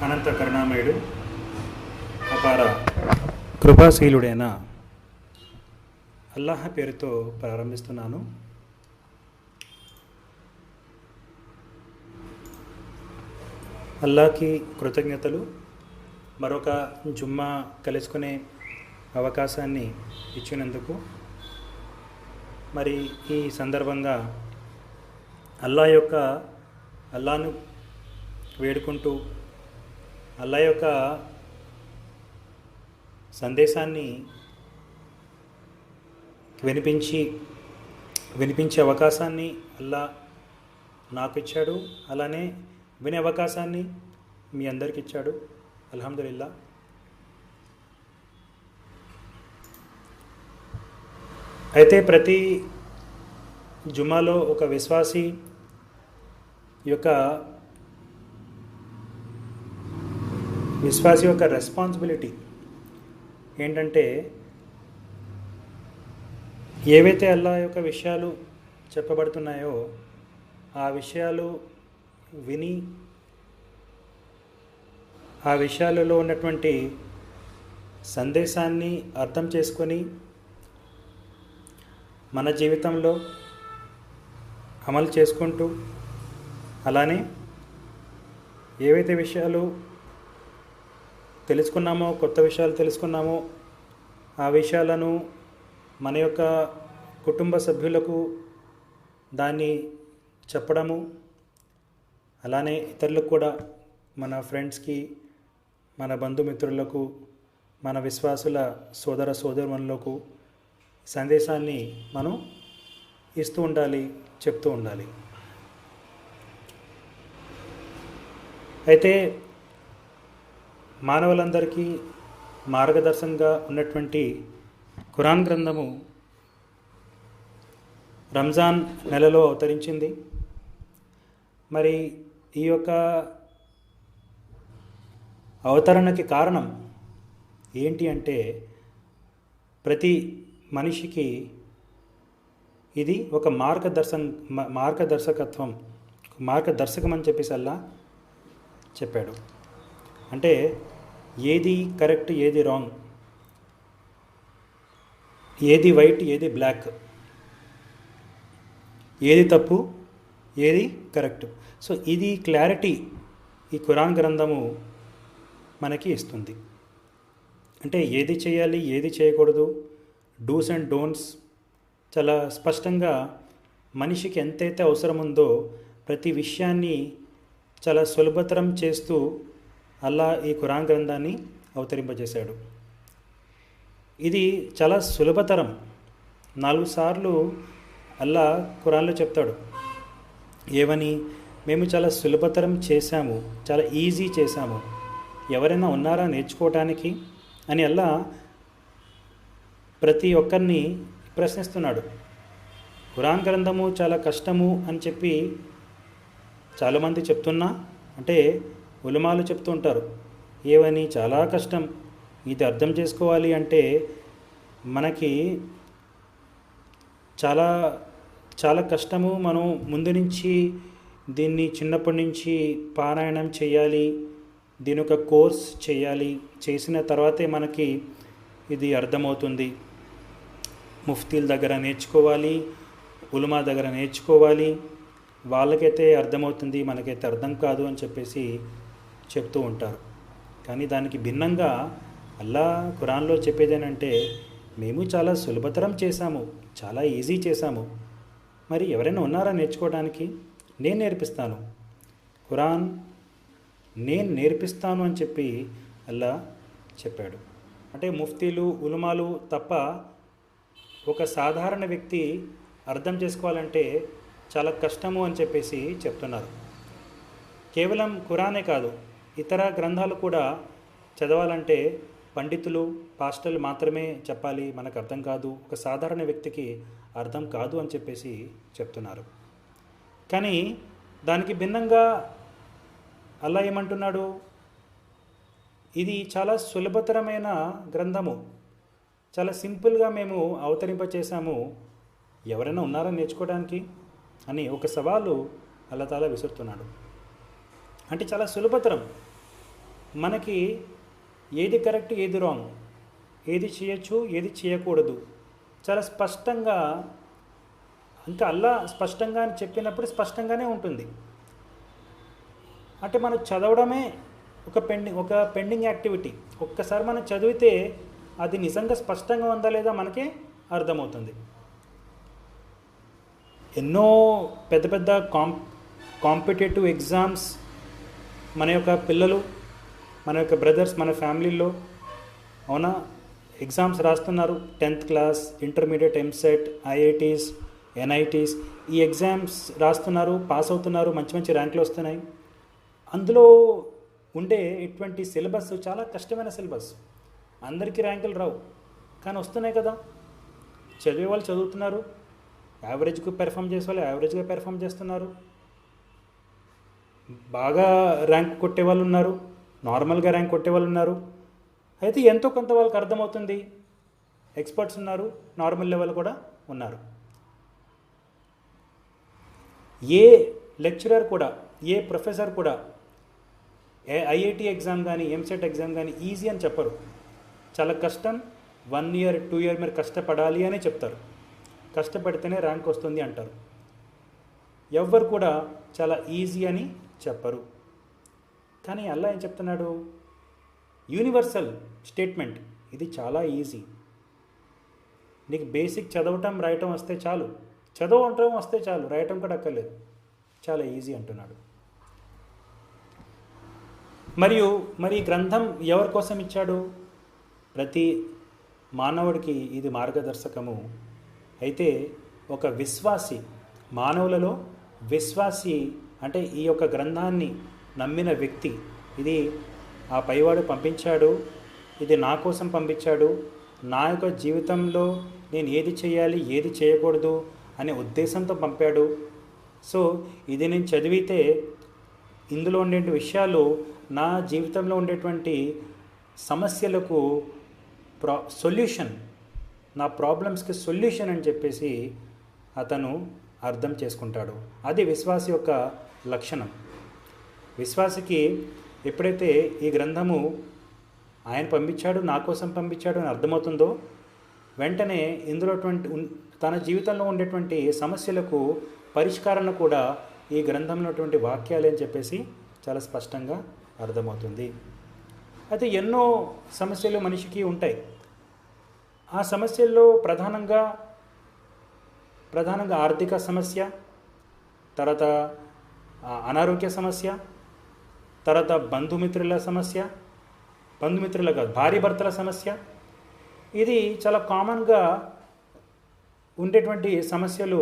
అనంత కరుణామయుడు అపార కృపాశీలుడైన అల్లాహ్ పేరుతో ప్రారంభిస్తున్నాను. అల్లాహ్కి కృతజ్ఞతలు. మరొక జుమ్మా కలుసుకునే అవకాశాన్ని ఇచ్చినందుకు. మరి ఈ సందర్భంగా అల్లాను వేడుకుంటూ అల్లా యొక్క సందేశాన్ని వినిపించే అవకాశాన్ని అల్లా నాకు ఇచ్చాడు. అలానే వినే అవకాశాన్ని మీ అందరికి ఇచ్చాడు. అల్హమ్దులిల్లా. అయితే ప్రతి జుమాలో ఒక విశ్వాసి యొక్క రెస్పాన్సిబిలిటీ ఏంటంటే, ఏవైతే అల్లా యొక్క విషయాలు చెప్పబడుతున్నాయో ఆ విషయాలు విని ఆ విషయాలలో ఉన్నటువంటి సందేశాన్ని అర్థం చేసుకొని మన జీవితంలో అమలు చేసుకుంటూ, అలానే ఏవైతే విషయాలు తెలుసుకున్నామో, కొత్త విషయాలు తెలుసుకున్నామో ఆ విషయాలను మన యొక్క కుటుంబ సభ్యులకు దాన్ని చెప్పడము, అలానే ఇతరులకు కూడా, మన ఫ్రెండ్స్కి, మన బంధుమిత్రులకు, మన విశ్వాసుల సోదర సోదరులకు సందేశాన్ని మనం ఇస్తూ ఉండాలి, చెప్తూ ఉండాలి. అయితే మానవులందరికీ మార్గదర్శకంగా ఉన్నటువంటి ఖురాన్ గ్రంథము రంజాన్ నెలలో అవతరించింది. మరి ఈ యొక్క అవతరణకి కారణం ఏంటి అంటే, ప్రతి మనిషికి ఇది ఒక మార్గదర్శకం అని చెప్పేసి అల్లా చెప్పాడు. అంటే ఏది కరెక్ట్, ఏది రాంగ్, ఏది వైట్, ఏది బ్లాక్, ఏది తప్పు, ఏది కరెక్ట్. సో ఇది క్లారిటీ ఈ ఖురాన్ గ్రంథము మనకి ఇస్తుంది. అంటే ఏది చేయాలి, ఏది చేయకూడదు, డూస్ అండ్ డోంట్స్ చాలా స్పష్టంగా మనిషికి ఎంతైతే అవసరం ఉందో ప్రతి విషయాన్ని చాలా సులభతరం చేస్తూ అల్లా ఈ ఖురాన్ గ్రంథాన్ని అవతరింపజేశాడు. ఇది చాలా సులభతరం. 4 సార్లు అల్లా ఖురాన్లో చెప్తాడు ఏమని, మేము చాలా సులభతరం చేశాము, చాలా ఈజీ చేశాము, ఎవరైనా ఉన్నారా నేర్చుకోవటానికి అని అల్లా ప్రతి ఒక్కరిని ప్రశ్నిస్తున్నాడు. ఖురాన్ గ్రంథము చాలా కష్టము అని చెప్పి చాలామంది చెప్తున్నా, అంటే ఉలమాలు చెప్తూ ఉంటారు ఏవని, చాలా కష్టం, ఇది అర్థం చేసుకోవాలి అంటే మనకి చాలా చాలా కష్టము, మనం ముందు నుంచి దీన్ని చిన్నప్పటి నుంచి పారాయణం చేయాలి, దీని ఒక కోర్స్ చేయాలి, చేసిన తర్వాతే మనకి ఇది అర్థమవుతుంది, ముఫ్తీల దగ్గర నేర్చుకోవాలి, ఉలమా దగ్గర నేర్చుకోవాలి, వాళ్ళకైతే అర్థమవుతుంది, మనకైతే అర్థం కాదు అని చెప్పేసి చెప్తూ ఉంటారు. కానీ దానికి భిన్నంగా అల్లా ఖురాన్లో చెప్పేదేనంటే, మేము చాలా సులభతరం చేశాము, చాలా ఈజీ చేశాము, మరి ఎవరైనా ఉన్నారా నేర్చుకోవడానికి, నేను నేర్పిస్తాను, ఖురాన్ నేను నేర్పిస్తాను అని చెప్పి అల్లా చెప్పాడు. అంటే ముఫ్తీలు, ఉలమాలు తప్ప ఒక సాధారణ వ్యక్తి అర్థం చేసుకోవాలంటే చాలా కష్టము అని చెప్పేసి చెప్తున్నారు. కేవలం ఖురానే కాదు, ఇతర గ్రంథాలు కూడా చదవాలంటే పండితులు, పాస్టర్లు మాత్రమే చెప్పాలి, మనకు అర్థం కాదు, ఒక సాధారణ వ్యక్తికి అర్థం కాదు అని చెప్పేసి చెప్తున్నారు. కానీ దానికి భిన్నంగా అల్లా ఏమంటున్నాడు, ఇది చాలా సులభతరమైన గ్రంథము, చాలా సింపుల్గా మేము అవతరింపచేశాము, ఎవరైనా ఉన్నారా నేర్చుకోవడానికి అని ఒక సవాలు అల్లా తాలా విసురుతున్నాడు. అంటే చాలా సులభతరం. మనకి ఏది కరెక్ట్ ఏది రాంగ్, ఏది చేయొచ్చు ఏది చేయకూడదు చాలా స్పష్టంగా, ఇంకా అల్లా స్పష్టంగా అని చెప్పినప్పుడు స్పష్టంగానే ఉంటుంది. అంటే మనం చదవడమే ఒక పెండింగ్ యాక్టివిటీ. ఒక్కసారి మనం చదివితే అది నిజంగా స్పష్టంగా ఉందా లేదా మనకే అర్థమవుతుంది. ఎన్నో పెద్ద పెద్ద కాంపిటేటివ్ ఎగ్జామ్స్ మన యొక్క పిల్లలు, మన యొక్క బ్రదర్స్, మన ఫ్యామిలీలో అవునా ఎగ్జామ్స్ రాస్తున్నారు. 10th class, intermediate, EAMCET, IITs, NITs, ఈ ఎగ్జామ్స్ రాస్తున్నారు, పాస్ అవుతున్నారు, మంచి మంచి ర్యాంకులు వస్తున్నాయి. అందులో ఉండే ఇటువంటి సిలబస్ చాలా కష్టమైన సిలబస్. అందరికీ ర్యాంకులు రావు, కానీ వస్తున్నాయి కదా. చదివే వాళ్ళు చదువుతున్నారు, యావరేజ్గా పెర్ఫామ్ చేసే వాళ్ళు యావరేజ్గా పెర్ఫామ్ చేస్తున్నారు, బాగా ర్యాంక్ కొట్టే వాళ్ళు ఉన్నారు, నార్మల్గా ర్యాంక్ కొట్టే వాళ్ళు ఉన్నారు. అయితే ఎంతో కొంత వాళ్ళకి అర్థమవుతుంది. ఎక్స్పర్ట్స్ ఉన్నారు, నార్మల్ లెవెల్ కూడా ఉన్నారు. ఏ లెక్చరర్ కూడా, ఏ ప్రొఫెసర్ కూడా ఐఐటి ఎగ్జామ్ కానీ ఎంసెట్ ఎగ్జామ్ కానీ ఈజీ అని చెప్పరు. చాలా కష్టం, 1 year 2 year మీరు కష్టపడాలి అని చెప్తారు. కష్టపడితేనే ర్యాంక్ వస్తుంది అంటారు. ఎవ్వరు కూడా చాలా ఈజీ అని చెప్పరు. కానీ అల్లా ఏం చెప్తున్నాడు? యూనివర్సల్ స్టేట్మెంట్, ఇది చాలా ఈజీ. నీకు బేసిక్ చదవటం రాయటం వస్తే చాలు, చదవటం వస్తే చాలు, రాయటం కూడా అక్కర్లేదు, చాలా ఈజీ అంటున్నాడు. మరి గ్రంథం ఎవరి కోసం ఇచ్చాడు? ప్రతి మానవుడికి ఇది మార్గదర్శకము. అయితే ఒక విశ్వాసి, మానవులలో విశ్వాసి అంటే ఈ యొక్క గ్రంథాన్ని నమ్మిన వ్యక్తి, ఇది ఆ పైవాడు పంపించాడు, ఇది నా కోసం పంపించాడు, నా యొక్క జీవితంలో నేను ఏది చేయాలి ఏది చేయకూడదు అనే ఉద్దేశంతో పంపాడు. సో ఇది నేను చదివితే ఇందులో ఉండే విషయాలు నా జీవితంలో ఉండేటువంటి సమస్యలకు సొల్యూషన్, నా ప్రాబ్లమ్స్కి సొల్యూషన్ అని చెప్పేసి అతను అర్థం చేసుకుంటాడు. అది విశ్వాసి యొక్క లక్షణం. విశ్వాసికి ఎప్పుడైతే ఈ గ్రంథము ఆయన పంపించాడు, నా కోసం పంపించాడు అని అర్థమవుతుందో, వెంటనే ఇందులో తన జీవితంలో ఉండేటువంటి సమస్యలకు పరిష్కారణ కూడా ఈ గ్రంథంలో వాక్యాలు అని చెప్పేసి చాలా స్పష్టంగా అర్థమవుతుంది. అయితే ఎన్నో సమస్యలు మనిషికి ఉంటాయి. ఆ సమస్యల్లో ప్రధానంగా ఆర్థిక సమస్య, తర్వాత అనారోగ్య సమస్య, తర్వాత బంధుమిత్రుల కాదు, భార్య భర్తల సమస్య. ఇది చాలా కామన్గా ఉండేటువంటి సమస్యలు.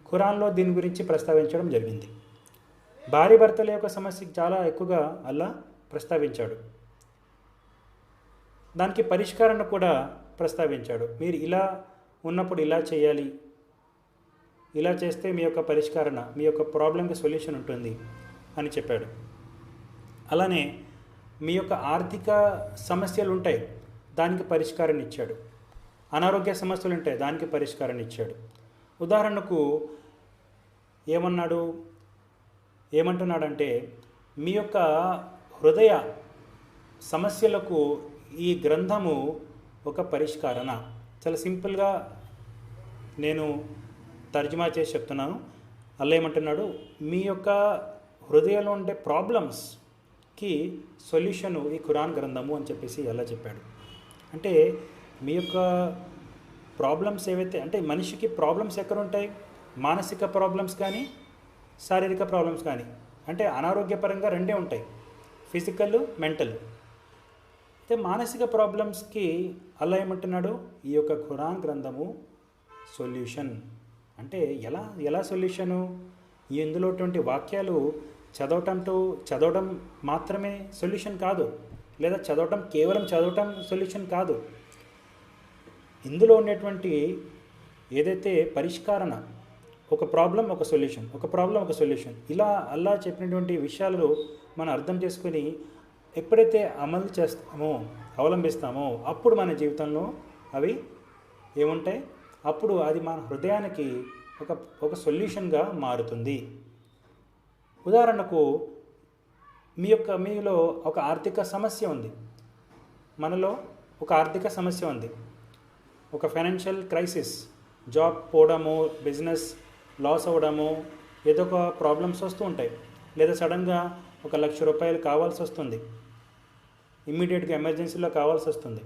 ఖురాన్లో దీని గురించి ప్రస్తావించడం జరిగింది. భార్య భర్తల యొక్క సమస్యకి చాలా ఎక్కువగా అల్లా ప్రస్తావించాడు. దానికి పరిష్కారాన్ని కూడా ప్రస్తావించాడు. మీరు ఇలా ఉన్నప్పుడు ఇలా చేయాలి, ఇలా చేస్తే మీ యొక్క పరిష్కారణ, మీ యొక్క ప్రాబ్లంకి సొల్యూషన్ ఉంటుంది అని చెప్పాడు. అలానే మీ యొక్క ఆర్థిక సమస్యలు ఉంటాయి, దానికి పరిష్కారాన్ని ఇచ్చాడు. అనారోగ్య సమస్యలు ఉంటాయి, దానికి పరిష్కారాన్ని ఇచ్చాడు. ఉదాహరణకు ఏమంటున్నాడంటే మీ యొక్క హృదయ సమస్యలకు ఈ గ్రంథము ఒక పరిష్కారణ. చాలా సింపుల్గా నేను తర్జుమా చేసి చెప్తున్నాను. అల్లా ఏమంటున్నాడు? మీ యొక్క హృదయంలో ఉండే ప్రాబ్లమ్స్కి సొల్యూషను ఈ ఖురాన్ గ్రంథము అని చెప్పేసి అల్లా చెప్పాడు. అంటే మీ యొక్క ప్రాబ్లమ్స్ ఏవైతే, అంటే మనిషికి ప్రాబ్లమ్స్ ఎక్కడ ఉంటాయి? మానసిక ప్రాబ్లమ్స్ కానీ శారీరక ప్రాబ్లమ్స్ కానీ, అంటే అనారోగ్యపరంగా రెండే ఉంటాయి, ఫిజికల్, మెంటల్. అయితే మానసిక ప్రాబ్లమ్స్కి అల్లా ఏమంటున్నాడు? ఈ యొక్క ఖురాన్ గ్రంథము సొల్యూషన్. అంటే ఎలా సొల్యూషను? ఇందులోటువంటి వాక్యాలు చదవటం మాత్రమే సొల్యూషన్ కాదు, లేదా కేవలం చదవటం సొల్యూషన్ కాదు. ఇందులో ఉండేటువంటి ఏదైతే పరిష్కారణ, ఒక ప్రాబ్లం ఒక సొల్యూషన్, ఇలా అల్లా చెప్పినటువంటి విషయాలు మనం అర్థం చేసుకొని ఎప్పుడైతే అమలు చేస్తామో, అవలంబిస్తామో, అప్పుడు మన జీవితంలో అవి ఏముంటాయి? అప్పుడు అది మన హృదయానికి ఒక సొల్యూషన్గా మారుతుంది. ఉదాహరణకు మీలో ఒక ఆర్థిక సమస్య ఉంది, మనలో ఒక ఆర్థిక సమస్య ఉంది, ఒక ఫైనాన్షియల్ క్రైసిస్, జాబ్ పోవడము, బిజినెస్ లాస్ అవ్వడము, ఏదో ఒక ప్రాబ్లమ్స్ వస్తూ ఉంటాయి. లేదా సడన్గా ₹1,00,000 కావాల్సి వస్తుంది, ఇమ్మీడియట్గా ఎమర్జెన్సీలో కావాల్సి వస్తుంది.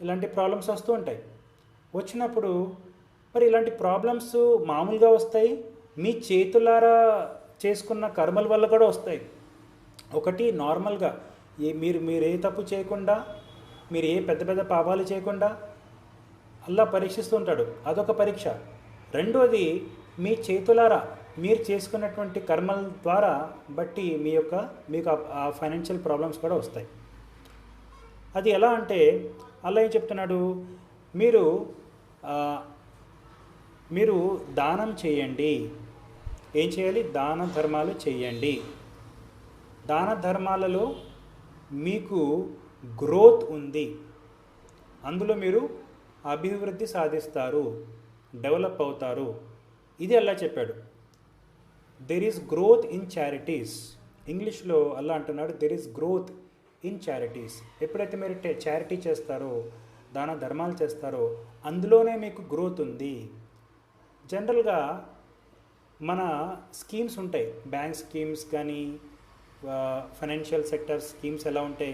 ఇలాంటి ప్రాబ్లమ్స్ వస్తూ ఉంటాయి. వచ్చినప్పుడు మరి ఇలాంటి ప్రాబ్లమ్స్ మామూలుగా వస్తాయి, మీ చేతులారా చేసుకున్న కర్మల వల్ల కూడా వస్తాయి. ఒకటి నార్మల్గా మీరు ఏ తప్పు చేయకుండా, మీరు ఏ పెద్ద పెద్ద పాపాలు చేయకుండా అల్లా పరీక్షిస్తూ ఉంటాడు, అదొక పరీక్ష. రెండోది మీ చేతులారా మీరు చేసుకున్నటువంటి కర్మల ద్వారా బట్టి మీకు ఆ ఫైనాన్షియల్ ప్రాబ్లమ్స్ కూడా వస్తాయి. అది ఎలా అంటే అల్లా ఏం చెప్తున్నాడు, మీరు దానం చేయండి. ఏం చేయాలి? దాన ధర్మాలు చేయండి. దాన ధర్మాలలో మీకు గ్రోత్ ఉంది, అందులో మీరు అభివృద్ధి సాధిస్తారు, డెవలప్ అవుతారు. ఇది అల్లా చెప్పాడు. There is growth in charities. ఇంగ్లీష్లో అల్లా అంటున్నాడు there is growth in charities. ఎప్పుడైతే మీరు చారిటీ చేస్తారో, దాన ధర్మాలు చేస్తారో, అందులోనే మీకు గ్రోత్ ఉంది. జనరల్గా మన స్కీమ్స్ ఉంటాయి, బ్యాంక్ స్కీమ్స్ కానీ ఫైనాన్షియల్ సెక్టర్ స్కీమ్స్ ఎలా ఉంటాయి,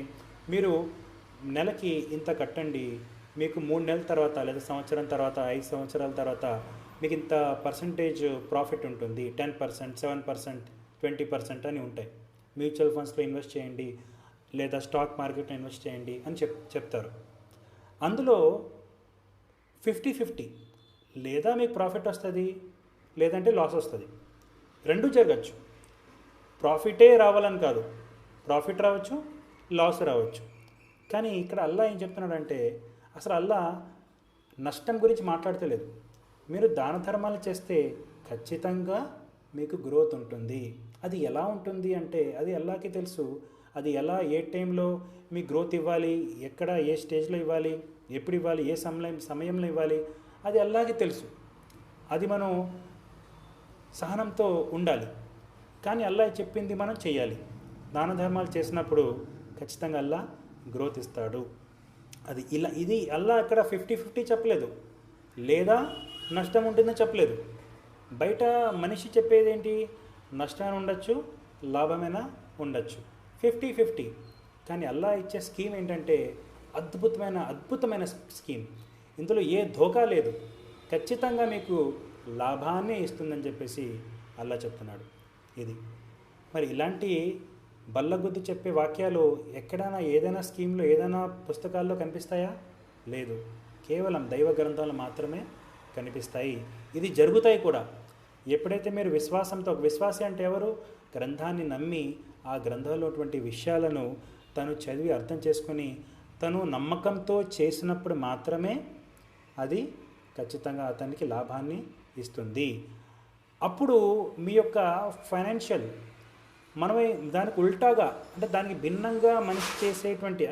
మీరు నెలకి ఇంత కట్టండి, మీకు 3 నెలల తర్వాత లేదా సంవత్సరం తర్వాత 5 సంవత్సరాల తర్వాత మీకు ఇంత పర్సంటేజ్ ప్రాఫిట్ ఉంటుంది, 10%, 7%, 20% అని ఉంటాయి. మ్యూచువల్ ఫండ్స్లో ఇన్వెస్ట్ చేయండి లేదా స్టాక్ మార్కెట్లో ఇన్వెస్ట్ చేయండి అని చెప్తారు. అందులో 50-50, లేదా మీకు ప్రాఫిట్ వస్తుంది లేదంటే లాస్ వస్తుంది. రెండూ జరగచ్చు. ప్రాఫిటే రావాలని కాదు, ప్రాఫిట్ రావచ్చు, లాస్ రావచ్చు. కానీ ఇక్కడ అల్లా ఏం చెప్తున్నాడంటే అసలు అల్లా నష్టం గురించి మాట్లాడతలేదు. మీరు దాన ధర్మాలు చేస్తే ఖచ్చితంగా మీకు గ్రోత్ ఉంటుంది. అది ఎలా ఉంటుంది అంటే అది అల్లాకి తెలుసు. అది ఎలా, ఏ టైంలో మీ గ్రోత్ ఇవ్వాలి, ఎక్కడ ఏ స్టేజ్లో ఇవ్వాలి, ఎప్పుడు ఇవ్వాలి, ఏ సమయంలో ఇవ్వాలి, అది అల్లాకి తెలుసు. అది మనం సహనంతో ఉండాలి. కానీ అల్లా చెప్పింది మనం చేయాలి. దాన ధర్మాలు చేసినప్పుడు ఖచ్చితంగా అల్లా గ్రోత్ ఇస్తాడు. ఇది అల్లా అక్కడ 50-50 చెప్పలేదు, లేదా నష్టం ఉంటుందని చెప్పలేదు. బయట మనిషి చెప్పేది ఏంటి, నష్టాన్ని ఉండొచ్చు, లాభమైనా ఉండొచ్చు, 50-50. కానీ అల్లా ఇచ్చే స్కీమ్ ఏంటంటే అద్భుతమైన స్కీమ్. ఇందులో ఏ ధోకా లేదు, ఖచ్చితంగా మీకు లాభాన్ని ఇస్తుందని చెప్పేసి అల్లా చెప్తున్నాడు. ఇది మరి ఇలాంటి బల్లగుద్ది చెప్పే వాక్యాలు ఎక్కడైనా ఏదైనా స్కీమ్లో ఏదైనా పుస్తకాల్లో కనిపిస్తాయా? లేదు, కేవలం దైవ గ్రంథాలు మాత్రమే కనిపిస్తాయి. ఇది జరుగుతాయి కూడా. ఎప్పుడైతే మీరు విశ్వాసంతో, ఒక విశ్వాసి అంటే ఎవరు? గ్రంథాన్ని నమ్మి ఆ గ్రంథంలోటువంటి విషయాలను తను చదివి అర్థం చేసుకొని తను నమ్మకంతో చేసినప్పుడు మాత్రమే అది ఖచ్చితంగా అతనికి లాభాన్ని ఇస్తుంది. అప్పుడు మీ యొక్క ఫైనాన్షియల్, మనమే దానికి ఉల్టాగా అంటే దానికి భిన్నంగా మనిషి చేసేటువంటి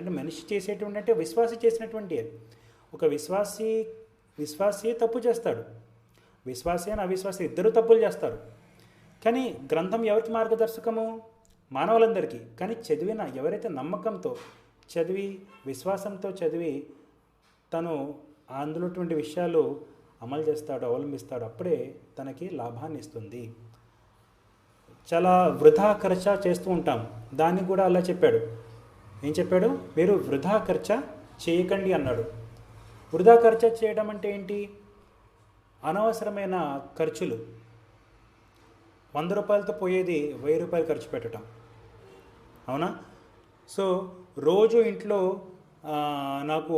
అంటే విశ్వాసి చేసినటువంటి, ఒక విశ్వాసి తప్పు చేస్తాడు, విశ్వాసి అని అవిశ్వాసి ఇద్దరు తప్పులు చేస్తారు. కానీ గ్రంథం ఎవరికి మార్గదర్శకము? మానవులందరికీ. కానీ ఎవరైతే నమ్మకంతో చదివి, విశ్వాసంతో చదివి తను అందులోటువంటి విషయాలు అమలు చేస్తాడు, అవలంబిస్తాడు, అప్పుడే తనకి లాభాన్ని ఇస్తుంది. చాలా వృధా ఖర్చు చేస్తూ ఉంటాం, దాన్ని కూడా అలా చెప్పాడు. ఏం చెప్పాడు? మీరు వృధా ఖర్చు చేయకండి అన్నాడు. వృధా ఖర్చు చేయడం అంటే ఏంటి? అనవసరమైన ఖర్చులు. 100 రూపాయలతో పోయేది 1000 రూపాయలు ఖర్చు పెట్టడం, అవునా? సో రోజు ఇంట్లో నాకు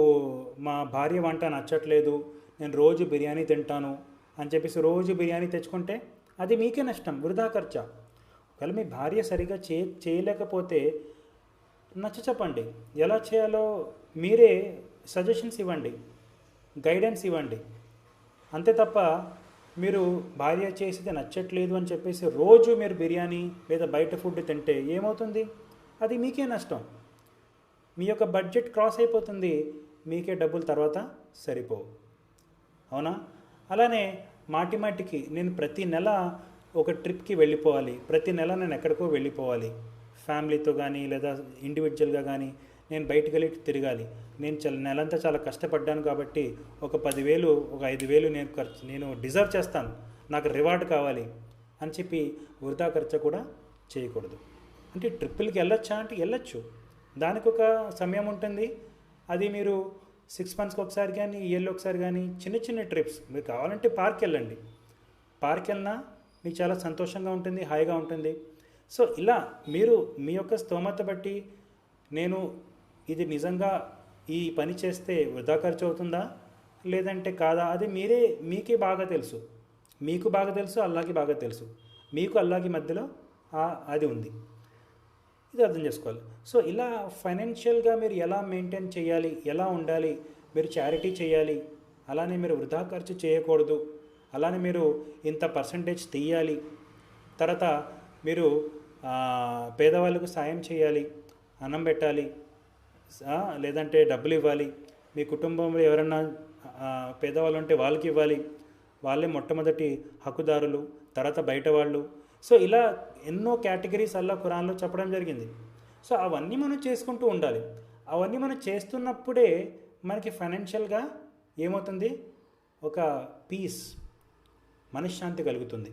మా భార్య వంట నచ్చట్లేదు, నేను రోజు బిర్యానీ తింటాను అని చెప్పేసి రోజు బిర్యానీ తెచ్చుకుంటే అది మీకే నష్టం, వృధా ఖర్చు. ఒకవేళ మీ భార్య సరిగా చేయలేకపోతే చెప్పండి, ఎలా చేయాలో మీరే సజెషన్స్ ఇవ్వండి, గైడెన్స్ ఇవ్వండి. అంతే తప్ప మీరు భార్య చేసేది నచ్చట్లేదు అని చెప్పేసి రోజు మీరు బిర్యానీ లేదా బయట ఫుడ్ తింటే ఏమవుతుంది? అది మీకే నష్టం. మీ యొక్క బడ్జెట్ క్రాస్ అయిపోతుంది, మీకే డబ్బులు తర్వాత సరిపోవు, అవునా? అలానే మాటికి నేను ప్రతి నెల ఒక ట్రిప్కి వెళ్ళిపోవాలి, ప్రతి నెల నేను ఎక్కడికో వెళ్ళిపోవాలి, ఫ్యామిలీతో కానీ లేదా ఇండివిజువల్గా కానీ నేను బయటికి వెళ్ళి తిరగాలి, నేను నెలంతా చాలా కష్టపడ్డాను కాబట్టి ఒక 10,000 ఒక 5,000 నేను డిజర్వ్ చేస్తాను, నాకు రివార్డ్ కావాలి అని చెప్పి వృధా ఖర్చు కూడా చేయకూడదు. అంటే ట్రిప్పులకి వెళ్ళొచ్చా అంటే వెళ్ళొచ్చు, దానికి ఒక సమయం ఉంటుంది. అది మీరు 6 మంత్స్కి ఒకసారి కానీ ఇయర్లో ఒకసారి కానీ చిన్న చిన్న ట్రిప్స్, మీరు కావాలంటే పార్క్ వెళ్ళండి, పార్క్ వెళ్ళినా మీకు చాలా సంతోషంగా ఉంటుంది, హాయిగా ఉంటుంది. సో ఇలా మీరు మీ యొక్క స్తోమత బట్టి నేను ఇది నిజంగా ఈ పని చేస్తే వృధా ఖర్చు అవుతుందా లేదంటే కాదా, అది మీకే బాగా తెలుసు, మీకు బాగా తెలుసు, అల్లాకి బాగా తెలుసు, మీకు అల్లాకి మధ్యలో అది ఉంది, ఇది అర్థం చేసుకోవాలి. సో ఇలా ఫైనాన్షియల్గా మీరు ఎలా మెయింటైన్ చేయాలి, ఎలా ఉండాలి, మీరు చారిటీ చేయాలి, అలానే మీరు వృధా ఖర్చు చేయకూడదు, అలానే మీరు ఇంత పర్సంటేజ్ తీయాలి, తర్వాత మీరు పేదవాళ్ళకు సాయం చేయాలి, అన్నం పెట్టాలి, లేదంటే డబ్బులు ఇవ్వాలి, మీ కుటుంబంలో ఎవరైనా పేదవాళ్ళు ఉంటే వాళ్ళకి ఇవ్వాలి, వాళ్ళే మొట్టమొదటి హక్కుదారులు, తర్వాత బయట వాళ్ళు. సో ఇలా ఎన్నో కేటగిరీస్ అల్లా ఖురాన్లో చెప్పడం జరిగింది. సో అవన్నీ మనం చేసుకుంటూ ఉండాలి. అవన్నీ మనం చేస్తున్నప్పుడే మనకి ఫైనాన్షియల్గా ఏమవుతుంది, ఒక పీస్, మనశ్శాంతి కలుగుతుంది.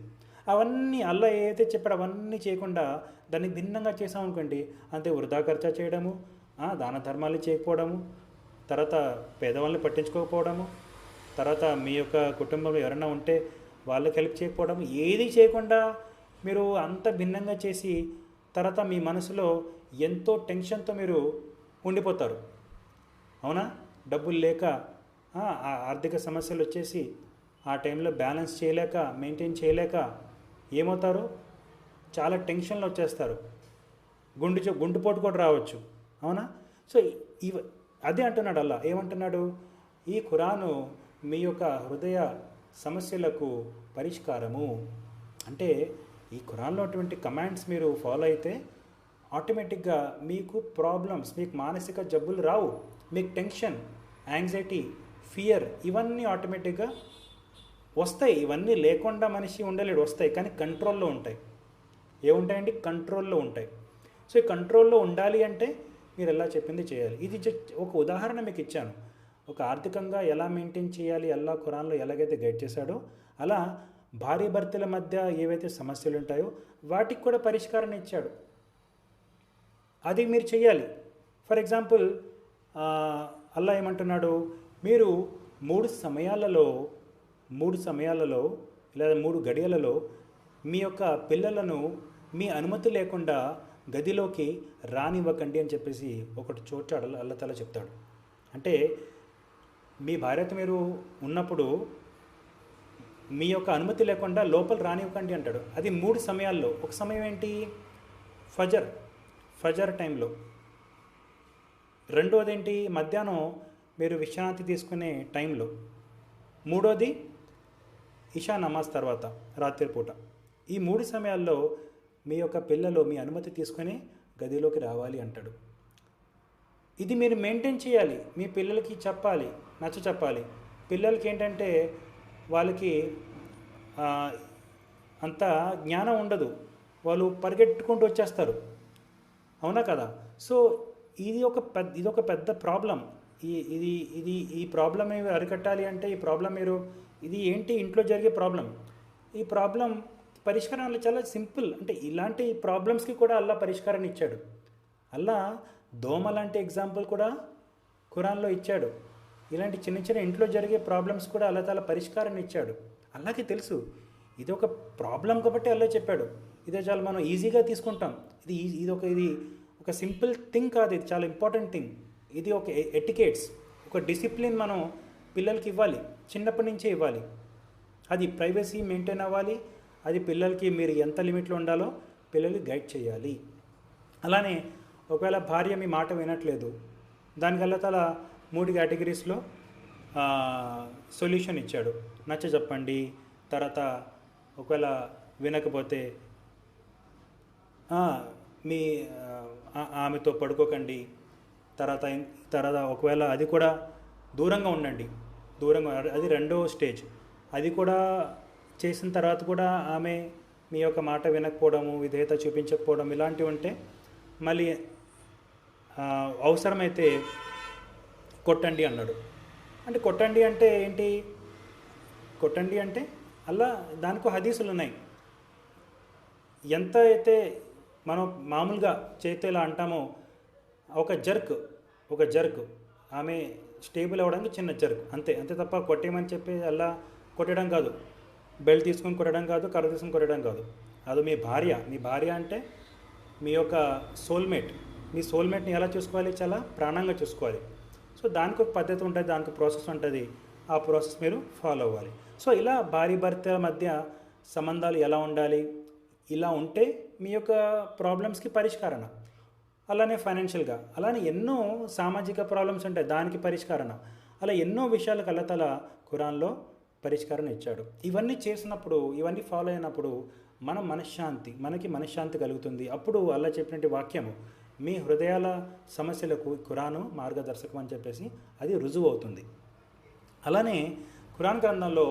అవన్నీ అల్లా ఏదైతే చెప్పాడో అవన్నీ చేయకుండా దాన్ని భిన్నంగా చేసామనుకోండి, అంతే వృధా ఖర్చు చేయడము, దాన ధర్మాలు చేయకపోవడము, తర్వాత పేదవాళ్ళని పట్టించుకోకపోవడము, తర్వాత మీ యొక్క కుటుంబంలో ఎవరైనా ఉంటే వాళ్ళకి హెల్ప్ చేయకపోవడం, ఏది చేయకుండా మీరు అంత భిన్నంగా చేసి తర్వాత మీ మనసులో ఎంతో టెన్షన్తో మీరు ఉండిపోతారు. అవునా, డబ్బులు లేక ఆర్థిక సమస్యలు వచ్చేసి ఆ టైంలో బ్యాలెన్స్ చేయలేక, మెయింటైన్ చేయలేక ఏమవుతారు, చాలా టెన్షన్లో వచ్చేస్తారు, గుండెపోటు కూడా రావచ్చు. అవునా. సో అదే అంటున్నాడు అల్లా, ఏమంటున్నాడు, ఈ ఖురాను మీ యొక్క హృదయ సమస్యలకు పరిష్కారము. అంటే ఈ ఖురాన్లో అటువంటి కమాండ్స్ మీరు ఫాలో అయితే ఆటోమేటిక్గా మీకు ప్రాబ్లమ్స్, మీకు మానసిక జబ్బులు రావు, మీకు టెన్షన్, యాంగ్జైటీ, ఫియర్ ఇవన్నీ ఆటోమేటిక్గా వస్తాయి. ఇవన్నీ లేకుండా మనిషి ఉండలేడు, వస్తాయి, కానీ కంట్రోల్లో ఉంటాయి. ఏముంటాయండి, కంట్రోల్లో ఉంటాయి. సో ఈ కంట్రోల్లో ఉండాలి అంటే మీరు ఎలా చెప్పింది చేయాలి. ఇది ఒక ఉదాహరణ మీకు ఇచ్చాను, ఒక ఆర్థికంగా ఎలా మెయింటైన్ చేయాలి అల్లా ఖురాన్లో ఎలాగైతే గైడ్ చేశాడో, అలా భార్య భర్తల మధ్య ఏవైతే సమస్యలు ఉంటాయో వాటికి కూడా పరిష్కారం ఇచ్చాడు, అది మీరు చేయాలి. ఫర్ ఎగ్జాంపుల్ అల్లా ఏమంటున్నాడు, మీరు 3 సమయాలలో లేదా 3 గడియలలో మీ యొక్క పిల్లలను మీ అనుమతి లేకుండా గదిలోకి రానివ్వకండి అని చెప్పేసి ఒకటి చోట అల్లా తాలా చెప్తాడు. అంటే మీ భార్యతో మీరు ఉన్నప్పుడు మీ యొక్క అనుమతి లేకుండా లోపల రానివ్వకండి అంటాడు. అది 3 సమయాల్లో. ఒక సమయం ఏంటి, ఫజర్ టైంలో. రెండోది ఏంటి, మధ్యాహ్నం మీరు విశ్రాంతి తీసుకునే టైంలో. మూడోది ఇషా నమాజ్ తర్వాత రాత్రిపూట. ఈ 3 సమయాల్లో మీ యొక్క పిల్లలు మీ అనుమతి తీసుకొని గదిలోకి రావాలి అంటాడు. ఇది మీరు మెయింటైన్ చేయాలి, మీ పిల్లలకి చెప్పాలి, చెప్పాలి. పిల్లలకి ఏంటంటే వాళ్ళకి అంత జ్ఞానం ఉండదు, వాళ్ళు పరిగెట్టుకుంటూ వచ్చేస్తారు. అవునా కదా. సో ఇది ఒక పెద్ద ప్రాబ్లం. ఈ ప్రాబ్లం అరికట్టాలి అంటే ఈ ప్రాబ్లం ఇది ఏంటి, ఇంట్లో జరిగే ప్రాబ్లం. ఈ ప్రాబ్లం పరిష్కారం చాలా సింపుల్. అంటే ఇలాంటి ప్రాబ్లమ్స్కి కూడా అల్లా పరిష్కారాన్ని ఇచ్చాడు. అల్లా దోమ లాంటి ఎగ్జాంపుల్ కూడా ఖురాన్లో ఇచ్చాడు. ఇలాంటి చిన్న చిన్న ఇంట్లో జరిగే ప్రాబ్లమ్స్ కూడా అల్లా తాలా పరిష్కారాన్ని ఇచ్చాడు. అల్లాకి తెలుసు ఇది ఒక ప్రాబ్లం కాబట్టి అల్లా చెప్పాడు. ఇదే చాలా మనం ఈజీగా తీసుకుంటాం. ఇది ఒక సింపుల్ థింగ్ కాదు, ఇది చాలా ఇంపార్టెంట్ థింగ్. ఇది ఒక ఎటికేట్స్, ఒక డిసిప్లిన్ మనం పిల్లలకి ఇవ్వాలి, చిన్నప్పటి నుంచే ఇవ్వాలి. అది ప్రైవసీ మెయింటైన్ అవ్వాలి. అది పిల్లలకి మీరు ఎంత లిమిట్లో ఉండాలో పిల్లలకి గైడ్ చేయాలి. అలానే ఒకవేళ భార్య మీ మాట వినట్లేదు, దానికల్లా తల 3 కేటగిరీస్లో సొల్యూషన్ ఇచ్చాడు. చెప్పండి, తర్వాత ఒకవేళ వినకపోతే మీ ఆమెతో పడుకోకండి, తర్వాత ఒకవేళ అది కూడా దూరంగా ఉండండి, అది 2వ స్టేజ్. అది కూడా చేసిన తర్వాత కూడా ఆమె మీ యొక్క మాట వినకపోవడము, విధేయత చూపించకపోవడం ఇలాంటివి ఉంటే మళ్ళీ అవసరమైతే కొట్టండి అన్నాడు. అంటే కొట్టండి అంటే ఏంటి? కొట్టండి అంటే అలా దానికో హదీసులు ఉన్నాయి. ఎంత అయితే మనం మామూలుగా చేతితో ఇలా అంటామో ఒక జర్క్ ఆమె స్టేబుల్ అవ్వడానికి చిన్న జర్క్, అంతే అంతే తప్ప కొట్టేయమని చెప్పి అలా కొట్టడం కాదు, బెల్ట్ తీసుకొని కొట్టడం కాదు, కర్ర తీసుకొని కొట్టడం కాదు. అది మీ భార్య అంటే మీ యొక్క సోల్మేట్. మీ సోల్మేట్ని ఎలా చూసుకోవాలి? చాలా ప్రాణంగా చూసుకోవాలి. సో దానికి ఒక పద్ధతి ఉంటుంది, దానికి ప్రాసెస్ ఉంటుంది. ఆ ప్రాసెస్ మీరు ఫాలో అవ్వాలి. సో ఇలా భర్తల మధ్య సంబంధాలు ఎలా ఉండాలి, ఇలా ఉంటే మీ యొక్క ప్రాబ్లమ్స్కి పరిష్కారణ. అలానే ఫైనాన్షియల్గా, అలానే ఎన్నో సామాజిక ప్రాబ్లమ్స్ ఉంటాయి, దానికి పరిష్కారణ. అలా ఎన్నో విషయాలకు అల్లాహ్ తఆలా ఖురాన్లో పరిష్కారం ఇచ్చాడు. ఇవన్నీ చేసినప్పుడు, ఇవన్నీ ఫాలో అయినప్పుడు మనకి మనశ్శాంతి కలుగుతుంది. అప్పుడు అల్లాహ్ చెప్పినట్టు వాక్యము, మీ హృదయాల సమస్యలకు ఖురాను మార్గదర్శకం అని చెప్పేసి అది రుజువు అవుతుంది. అలానే ఖురాన్ గ్రంథంలో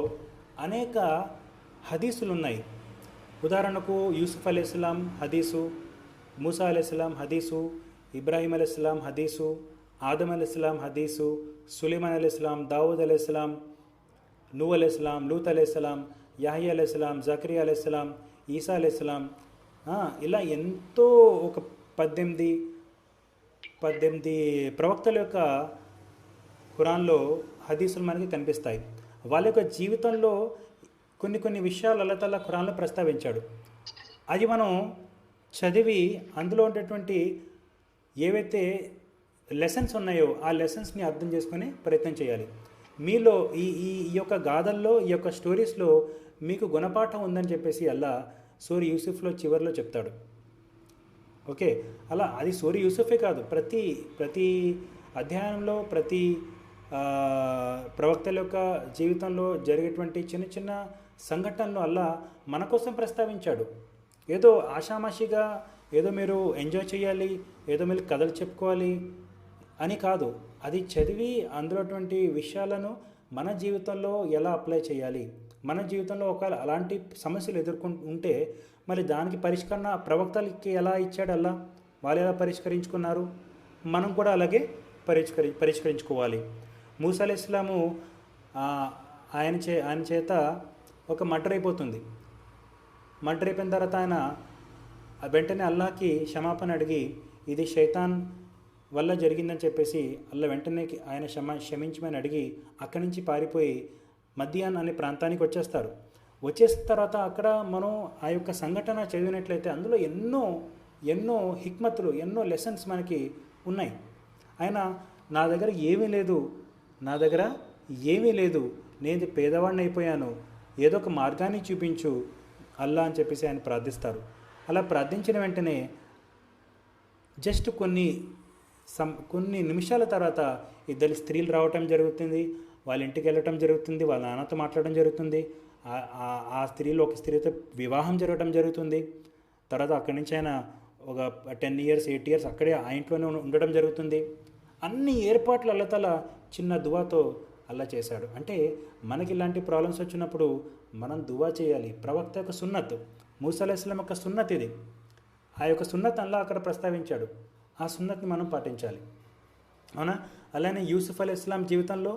అనేక హదీసులు ఉన్నాయి. ఉదాహరణకు యూసుఫ్ అలైహిస్సలాం హదీసు, మూసా అలైహిస్సలాం హదీసు, ఇబ్రాహీం అలైహిస్సలాం హదీసు, ఆదం అలైహిస్సలాం హదీసు, సులైమాన్ అలైహిస్సలాం, దావూద్ అలైహిస్సలాం, నూహ్ అలైహిస్సలాం, లూత్ అలైహిస్సలాం, యహ్యా అలైహిస్సలాం, జకరియా అలైహిస్సలాం, ఈసా అలైహిస్సలాం, ఇలా ఎంతో ఒక 18 ప్రవక్తల యొక్క ఖురాన్లో హదీసులు మనకి కనిపిస్తాయి. వాళ్ళ యొక్క జీవితంలో కొన్ని విషయాలు అల్లాహ్ తఆలా ఖురాన్లో ప్రస్తావించాడు. అది మనం చదివి అందులో ఉండేటువంటి ఏవైతే లెసన్స్ ఉన్నాయో ఆ లెసన్స్ని అర్థం చేసుకునే ప్రయత్నం చేయాలి. మీలో ఈ ఈ యొక్క గాథల్లో, ఈ యొక్క స్టోరీస్లో మీకు గుణపాఠం ఉందని చెప్పేసి అల్లాహ్ సూరా యూసుఫ్లో చివరిలో చెప్తాడు. ఓకే, అలా అది సూరా యూసుఫే కాదు, ప్రతి అధ్యాయంలో ప్రతి ప్రవక్తల యొక్క జీవితంలో జరిగేటువంటి చిన్న చిన్న సంఘటనలు అల్లాహ్ మన కోసం ప్రస్తావించాడు. ఏదో ఆషామాషిగా ఏదో మీరు ఎంజాయ్ చేయాలి, ఏదో మీరు కథలు చెప్పుకోవాలి అని కాదు. అది చదివి అందులోటువంటి విషయాలను మన జీవితంలో ఎలా అప్లై చేయాలి, మన జీవితంలో ఒకవేళ అలాంటి సమస్యలు ఉంటే మరి దానికి పరిష్కరణ ప్రవక్తలకి ఎలా ఇచ్చాడు అల్లా, వాళ్ళు ఎలా పరిష్కరించుకున్నారు, మనం కూడా అలాగే పరిష్కరించుకోవాలి. మూసా అలైహిస్సలాము ఆయన చేత ఒక మర్డర్ అయిపోతుంది. మర్డర్ అయిపోయిన తర్వాత ఆయన వెంటనే అల్లాహకి క్షమాపణ అడిగి ఇది శైతాన్ వల్ల జరిగిందని చెప్పేసి అల్లా వెంటనే ఆయన క్షమించమని అడిగి అక్కడి నుంచి పారిపోయి మద్యాన్ అనే ప్రాంతానికి వచ్చేస్తారు. వచ్చేసిన తర్వాత అక్కడ మనం ఆ యొక్క సంఘటన చదివినట్లయితే అందులో ఎన్నో హిక్మతులు, ఎన్నో లెసన్స్ మనకి ఉన్నాయి. ఆయన నా దగ్గర ఏమీ లేదు, నేను పేదవాడిని అయిపోయాను, ఏదో ఒక మార్గాన్ని చూపించు అల్లా అని చెప్పేసి ఆయన ప్రార్థిస్తారు. అలా ప్రార్థించిన వెంటనే జస్ట్ కొన్ని నిమిషాల తర్వాత ఇద్దరు స్త్రీలు రావటం జరుగుతుంది, వాళ్ళ ఇంటికి వెళ్ళటం జరుగుతుంది, వాళ్ళ నాన్నతో మాట్లాడడం జరుగుతుంది, ఆ ఒక స్త్రీతో వివాహం జరగడం జరుగుతుంది. తర్వాత అక్కడి నుంచి ఆయన ఒక 10 years 8 years అక్కడే ఆ ఇంట్లోనే ఉండడం జరుగుతుంది. అన్ని ఏర్పాట్లు అల్లాహ్ తఆలా చిన్న దువాతో అల్లా చేశాడు. అంటే మనకి ఇలాంటి ప్రాబ్లమ్స్ వచ్చినప్పుడు మనం దువా చేయాలి. ప్రవక్త యొక్క సున్నత్, మూసా అలైహిస్సలాం యొక్క సున్నత్ ఇది. ఆ యొక్క సున్నత్ అల్లా అక్కడ ప్రస్తావించాడు. ఆ సున్నత్ని మనం పాటించాలి, అవునా? అలానే యూసుఫ్ అలైహిస్సలాం జీవితంలో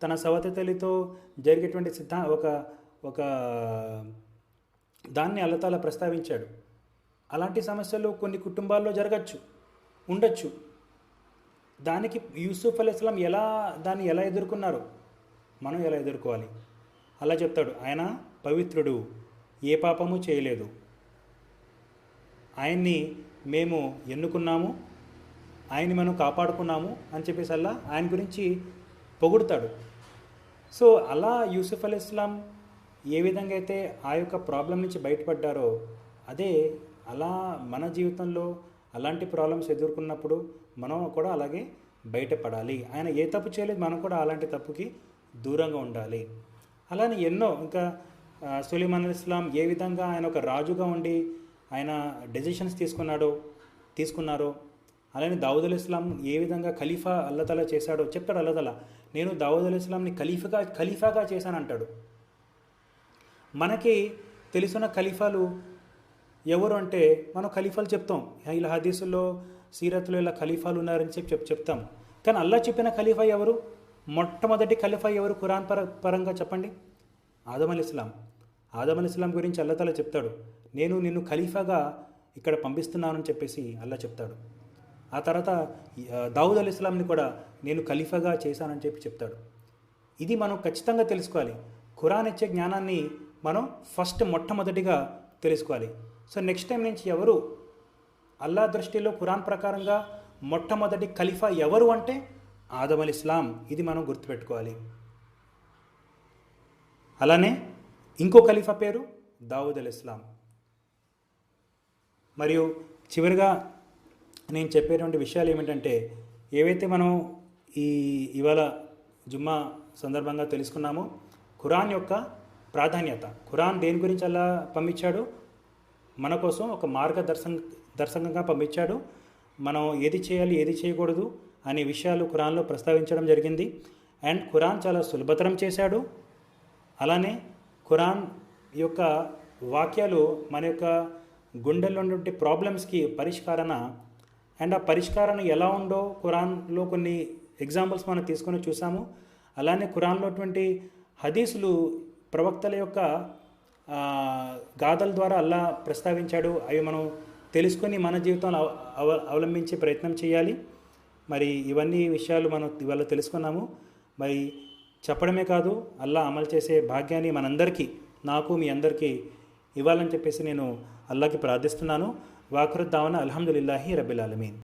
తన సవతి తల్లితో జరిగేటువంటి ఒక దాన్ని అల్లాహ్ తఆలా ప్రస్తావించాడు. అలాంటి సమస్యలు కొన్ని కుటుంబాల్లో ఉండొచ్చు. దానికి యూసుఫ్ అలైహిస్సలాం దాన్ని ఎలా ఎదుర్కొన్నారు, మనం ఎలా ఎదుర్కోవాలి? అలా చెప్తాడు, ఆయన పవిత్రుడు, ఏ పాపము చేయలేదు, ఆయన్ని మేము ఎన్నుకున్నాము, ఆయన్ని మనం కాపాడుకున్నాము అని చెప్పేసి అల్లా ఆయన గురించి పొగుడుతాడు. సో అలా యూసుఫ్ అలైహిస్సలాం ఏ విధంగా అయితే ఆ యొక్క ప్రాబ్లం నుంచి బయటపడ్డారో అలా మన జీవితంలో అలాంటి ప్రాబ్లమ్స్ ఎదుర్కొన్నప్పుడు మనం కూడా అలాగే బయటపడాలి. ఆయన ఏ తప్పు చేయలేదు, మనం కూడా అలాంటి తప్పుకి దూరంగా ఉండాలి. అలానే ఎన్నో ఇంకా సులైమాన్ అలైహిస్సలాం ఏ విధంగా ఆయన ఒక రాజుగా ఉండి ఆయన డెసిషన్స్ తీసుకున్నారో, అలానే దావూద్ అలైహిస్సలాం ఏ విధంగా ఖలీఫా అల్లాహ్ తఆలా చేశాడో చెప్తాడు అల్లాహ్ తఆలా. నేను దావూద్ అలైహిస్సలాంని ఖలీఫాగా చేశాను అంటాడు. మనకి తెలిసిన ఖలీఫాలు ఎవరు అంటే మనం ఖలీఫాలు చెప్తాం. ఇలా హదీసుల్లో సీరత్లో ఇలా ఖలీఫాలు ఉన్నారని చెప్తాం. కానీ అల్లా చెప్పిన ఖలీఫా ఎవరు? మొట్టమొదటి ఖలీఫా ఎవరు ఖురాన్ పరంగా చెప్పండి? ఆదం అలైహిస్సలాం. ఆదం అలైహిస్సలాం గురించి అల్లా తాలా చెప్తాడు, నేను నిన్ను ఖలీఫాగా ఇక్కడ పంపిస్తున్నానని చెప్పేసి అల్లా చెప్తాడు. ఆ తర్వాత దావుద్ అలైహిస్సలాంని కూడా నేను ఖలీఫాగా చేశానని చెప్తాడు. ఇది మనం ఖచ్చితంగా తెలుసుకోవాలి. ఖురాన్ ఇచ్చే జ్ఞానాన్ని మనం మొట్టమొదటిగా తెలుసుకోవాలి. సో నెక్స్ట్ టైం నుంచి ఎవరు అల్లా దృష్టిలో ఖురాన్ ప్రకారంగా మొట్టమొదటి ఖలీఫా ఎవరు అంటే ఆదం అలైహిస్సలాం. ఇది మనం గుర్తుపెట్టుకోవాలి. అలానే ఇంకో ఖలీఫా పేరు దావుద్ అలైహిస్సలాం. మరియు చివరిగా నేను చెప్పేటువంటి విషయాలు ఏమిటంటే, ఏవైతే మనం ఇవాళ జుమ్మా సందర్భంగా తెలుసుకున్నామో ఖురాన్ యొక్క ప్రాధాన్యత, ఖురాన్ దేని గురించి అలా పంపించాడు, మన కోసం ఒక మార్గదర్శకంగా పంపించాడు. మనం ఏది చేయాలి ఏది చేయకూడదు అనే విషయాలు ఖురాన్లో ప్రస్తావించడం జరిగింది. అండ్ ఖురాన్ చాలా సులభతరం చేశాడు. అలానే ఖురాన్ యొక్క వాక్యాలు మన యొక్క గుండెల్లో ఉన్నటువంటి ప్రాబ్లమ్స్కి పరిష్కారణ, అండ్ ఆ పరిష్కారణ ఎలా ఉందో ఖురాన్లో కొన్ని ఎగ్జాంపుల్స్ మనం తీసుకొని చూసాము. అలానే ఖురాన్లో అటువంటి హదీసులు ప్రవక్తల యొక్క గాథల ద్వారా అల్లా ప్రస్తావించాడు. అవి మనం తెలుసుకొని మన జీవితంలో అవలంబించే ప్రయత్నం చేయాలి. మరి ఇవన్నీ విషయాలు మనం ఇవాళ తెలుసుకున్నాము. మరి చెప్పడమే కాదు, అల్లా అమలు చేసే భాగ్యాన్ని మనందరికీ, నాకు మీ అందరికీ ఇవ్వాలని చెప్పేసి నేను అల్లాకి ప్రార్థిస్తున్నాను. వాఖిరు దావనా అల్హమ్దులిల్లాహి రబ్బిల్ ఆలమీన్.